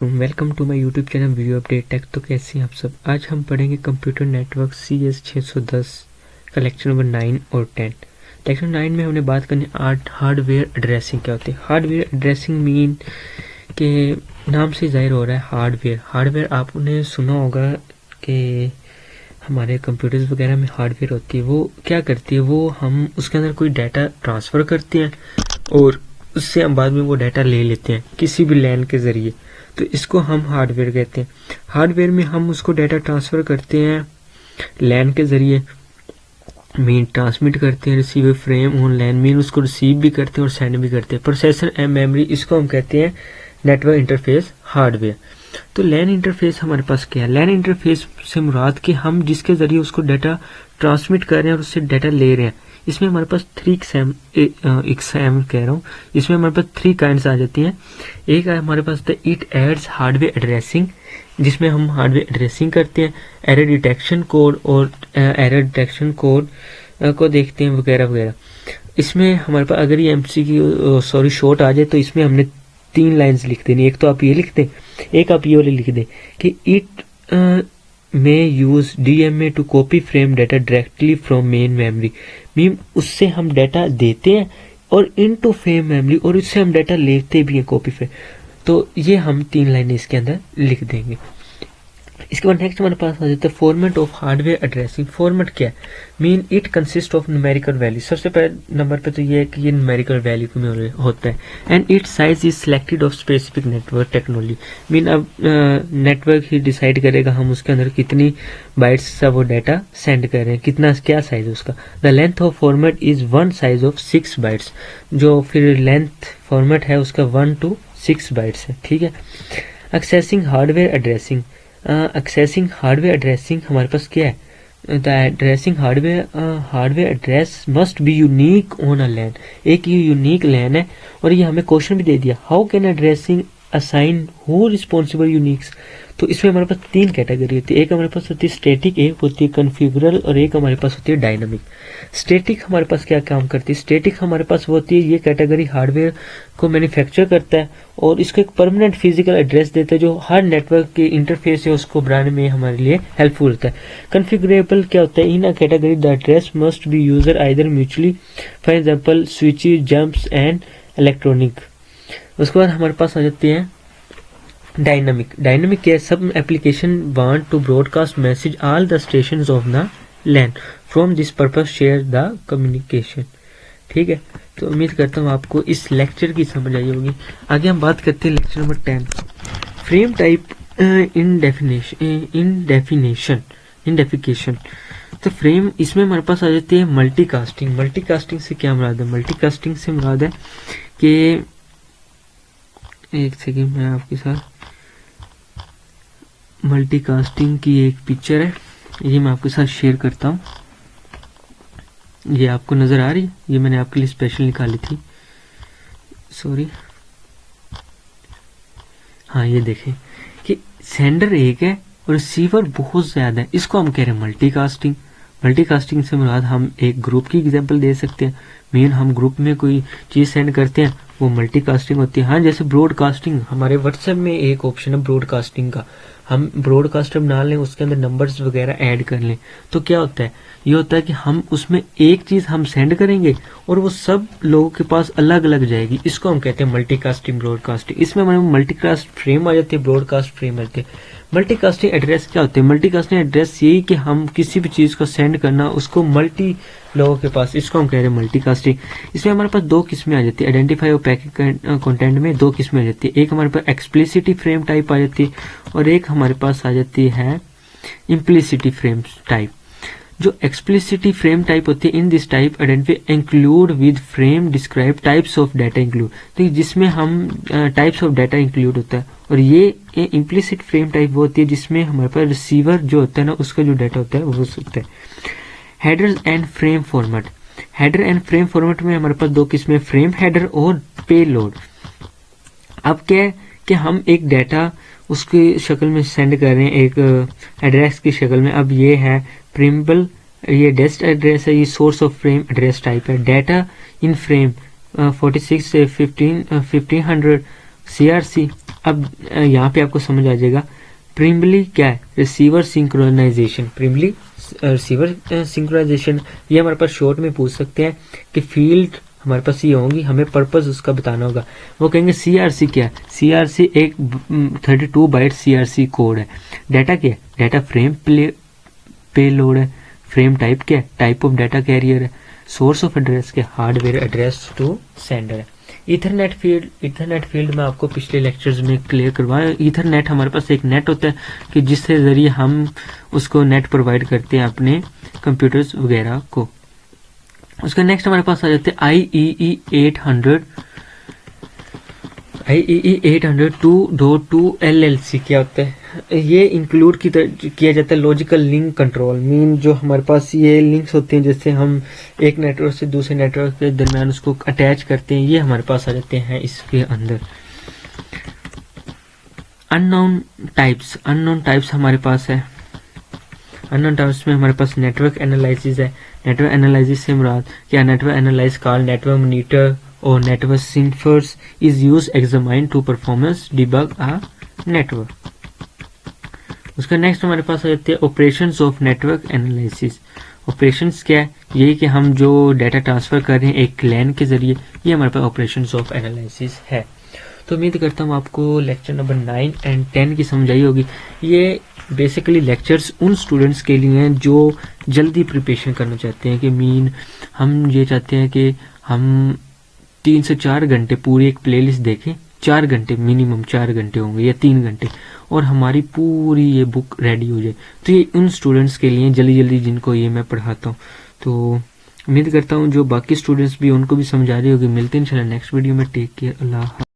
Welcome to my YouTube channel video update tech. तो कैसे हैं आप सब। आज हम पढ़ेंगे कंप्यूटर नेटवर्क CS610 का लेक्चर नंबर 9 और 10। लेक्चर 9 में हमने बात करनी हार्डवेयर एड्रेसिंग क्या होती है। हार्डवेयर एड्रेसिंग मीन के नाम से जाहिर हो रहा है हार्डवेयर आपने सुना होगा कि हमारे कंप्यूटर्स वगैरह में हार्डवेयर होती है। वो क्या करती है, वो हम उसके अंदर कोई डाटा ट्रांसफ़र करते हैं और उससे हम बाद में वो डाटा ले लेते हैं किसी भी लैन के ज़रिए। तो इसको हम हार्डवेयर कहते हैं। हार्डवेयर में हम उसको डाटा ट्रांसफ़र करते हैं लैन के ज़रिए, मीन ट्रांसमिट करते हैं, receiver frame on LAN mean उसको रिसीव भी करते हैं और सेंड भी करते हैं। प्रोसेसर एंड मेमोरी, इसको हम कहते हैं नेटवर्क इंटरफेस हार्डवेयर। तो लैन इंटरफेस हमारे पास क्या है। लैन इंटरफेस से मुराद कि हम जिसके ज़रिए उसको डाटा ट्रांसमिट कर रहे हैं और उससे डाटा ले रहे हैं, इसमें हमारे पास इसमें हमारे पास 3 काइंड्स आ जाती हैं। एक है हमारे पास इट एड्स हार्डवेयर एड्रेसिंग, जिसमें हम हार्डवेयर एड्रेसिंग करते हैं, एरर डिटेक्शन कोड और एरर डिटेक्शन कोड को देखते हैं वगैरह वगैरह। इसमें हमारे पास अगर ये MCQ शॉर्ट आ जाए तो इसमें हमने 3 लाइंस लिख देनी। एक तो आप ये लिख दें, एक आप ये वाली लिख दें कि it may use DMA to copy frame data directly from main memory। Mean उससे हम डाटा देते हैं और इनटू फ्रेम मेमोरी, और उससे हम डाटा लेते भी हैं कॉपी फ्रेम। तो ये हम 3 लाइनें इसके अंदर लिख देंगे। इसके बाद नेक्स्ट हमारे पास आ जाता है format of hardware addressing. Format क्या है, mean it consist of numerical value. सबसे पहले नंबर पे तो ये है कि ये न्यूमेरिकल वैल्यू में होता है। And it size is selected of specific network technology. Mean अब नेटवर्क ही डिसाइड करेगा हम उसके अंदर कितनी बाइट्स सा वो डाटा सेंड कर रहे हैं, कितना क्या साइज है उसका। The length of format is 1 size of 6 bytes. जो फिर लेंथ फॉर्मेट है उसका 1 to 6 बाइट्स है, ठीक है। Accessing hardware addressing. Accessing hardware addressing हमारे पास क्या है, the addressing hardware address must be unique on a LAN. एक ये यूनिक लैन है और ये हमें क्वेश्चन भी दे दिया, how can addressing assign who responsible Unix. तो इसमें हमारे पास 3 कैटेगरी होती है। एक हमारे पास होती है स्टैटिक, एक होती है कन्फिगरल और एक हमारे पास होती है डायनामिक। स्टैटिक हमारे पास क्या काम करती है, स्टैटिक हमारे पास वो होती है, ये कैटेगरी हार्डवेयर को मैन्युफैक्चर करता है और इसको एक परमानेंट फिजिकल एड्रेस देता है जो हर नेटवर्क के इंटरफेस है उसको बनाने में हमारे लिए हेल्पफुल होता है। कन्फिगरेबल क्या होता है, in a category the address must be user either mutually, for example switches, jumps and electronic. उसके बाद हमारे पास आ जाते हैं डायनामिक। डायनामिक क्या है, सब application want to broadcast message all the stations of the LAN from this purpose share the communication, ठीक है। तो उम्मीद करता हूँ आपको इस लेक्चर की समझ आई होगी। आगे हम बात करते हैं लेक्चर नंबर 10, फ्रेम टाइप इंडेफिकेशन। तो फ्रेम, इसमें हमारे पास आ जाती है मल्टीकास्टिंग। मल्टीकास्टिंग से क्या मुराद है, मल्टीकास्टिंग से मुराद है कि एक सेकंड मैं आपके साथ मल्टीकास्टिंग की एक पिक्चर है, ये मैं आपके साथ शेयर करता हूँ। ये आपको नज़र आ रही है, ये मैंने आपके लिए स्पेशल निकाली थी, सॉरी। हाँ, ये देखें कि सेंडर एक है और रिसीवर बहुत ज़्यादा है, इसको हम कह रहे हैं मल्टीकास्टिंग। मल्टीकास्टिंग से मुराद हम एक ग्रुप की एग्जांपल दे सकते हैं। मीन हम ग्रुप में कोई चीज़ सेंड करते हैं, वो मल्टीकास्टिंग होती है। हाँ, जैसे ब्रॉडकास्टिंग, हमारे व्हाट्सएप में एक ऑप्शन है ब्रॉडकास्टिंग का, हम ब्रॉडकास्टर बना लें, उसके अंदर नंबर्स वगैरह ऐड कर लें, तो क्या होता है, ये होता है कि हम उसमें एक चीज़ हम सेंड करेंगे और वो सब लोगों के पास अलग अलग जाएगी। इसको हम कहते हैं मल्टीकास्टिंग, ब्रॉडकास्टिंग। इसमें हमारे मल्टीकास्ट फ्रेम आ जाती है, ब्रॉडकास्ट फ्रेम आ जाती है। मल्टीकास्टिंग एड्रेस क्या होते हैं, मल्टीकास्टिंग एड्रेस यही कि हम किसी भी चीज़ को सेंड करना उसको मल्टी लोगों के पास, इसको हम कह रहे हैं मल्टीकास्टिंग। इसमें हमारे पास 2 किस्में आ जाती है, आइडेंटिफाई और पैकेट कंटेंट में 2 किस्में आ जाती है। एक हमारे पास एक्सप्लिसिटी फ्रेम टाइप आ जाती है और एक हमारे पास आ जाती है इम्प्लिसिटी फ्रेम टाइप। जो एक्सप्लिसिटी फ्रेम टाइप होती है, in this type identify include with frame describe types of data include, तो जिसमें हम टाइप्स ऑफ डाटा इंक्लूड होता है। और ये इम्प्लिसिट फ्रेम टाइप वो होती है जिसमें हमारे पास रिसीवर जो होता है ना, उसका जो डाटा होता है वो होता है। Header and frame format. Header and frame format में हमारे पास 2 किस्में, फ्रेम हेडर और पेलोड। अब क्या है कि हम एक डाटा उसकी शक्ल में सेंड कर रहे हैं, एक एड्रेस की शक्ल में। अब ये है प्रिम्बल, ये डेस्ट एड्रेस है, ये source of frame address type है। डाटा इन फ्रेम 46 से 1500 CRC अब यहाँ पे आपको समझ आ जाएगा प्रिमली क्या है, receiver synchronisation. Primarily receiver synchronisation ये हमारे पास शॉर्ट में पूछ सकते हैं कि फील्ड हमारे पास ये होंगी, हमें पर्पस उसका बताना होगा। वो कहेंगे सीआरसी क्या है, सीआरसी एक 32 बाइट सीआरसी कोड है। डाटा क्या है, डाटा फ्रेम पेलोड है। फ्रेम टाइप क्या है, टाइप ऑफ डाटा कैरियर है। सोर्स ऑफ एड्रेस क्या, हार्डवेयर एड्रेस टू सेंडर है। इथरनेट फील्ड में आपको पिछले लेक्चर्स में क्लियर करवाया। इथरनेट हमारे पास एक नेट होता है कि जिससे जरिए हम उसको नेट प्रोवाइड करते हैं अपने कंप्यूटर्स वगैरह को। उसका नेक्स्ट हमारे पास आ जाते हैं IEEE 800 2.2 LLC क्या होता है, ये इंक्लूड किया जाता है लॉजिकल लिंक कंट्रोल। मीन जो हमारे पास ये लिंक्स होते हैं जैसे हम एक नेटवर्क से दूसरे नेटवर्क के दरमियान उसको अटैच करते हैं, ये हमारे पास आ जाते हैं इसके अंदर। अननोन टाइप्स हमारे पास है। अननोन टाइप्स में हमारे पास नेटवर्क एनालिसिस है। नेटवर्क एनालिसिस से मुराद क्या, network analyse call network monitor और network sniffers is use examine to performance debug a network. उसका नेक्स्ट हमारे पास आ जाते हैं operations of network analysis. Operations क्या है, यही कि हम जो डाटा ट्रांसफर कर रहे हैं एक लैन के जरिए, ये हमारे पास ऑपरेशंस ऑफ एनालिसिस है। तो उम्मीद करता हूँ आपको लेक्चर नंबर 9 और 10 की समझ आई होगी। ये बेसिकली लेक्चर्स उन स्टूडेंट्स के लिए हैं जो जल्दी प्रिपरेशन करना चाहते हैं कि मीन हम ये चाहते हैं कि हम 3 से 4 घंटे पूरी एक प्लेलिस्ट देखें, 4 घंटे मिनिमम 4 घंटे होंगे या 3 घंटे, और हमारी पूरी ये बुक रेडी हो जाए। तो ये उन स्टूडेंट्स के लिए जल्दी जिनको ये मैं पढ़ाता हूँ। तो उम्मीद करता हूँ जो बाकी स्टूडेंट्स भी उनको भी समझा रही होगी। मिलते हैं इंशाल्लाह नेक्स्ट वीडियो में। टेक केयर, अल्लाह।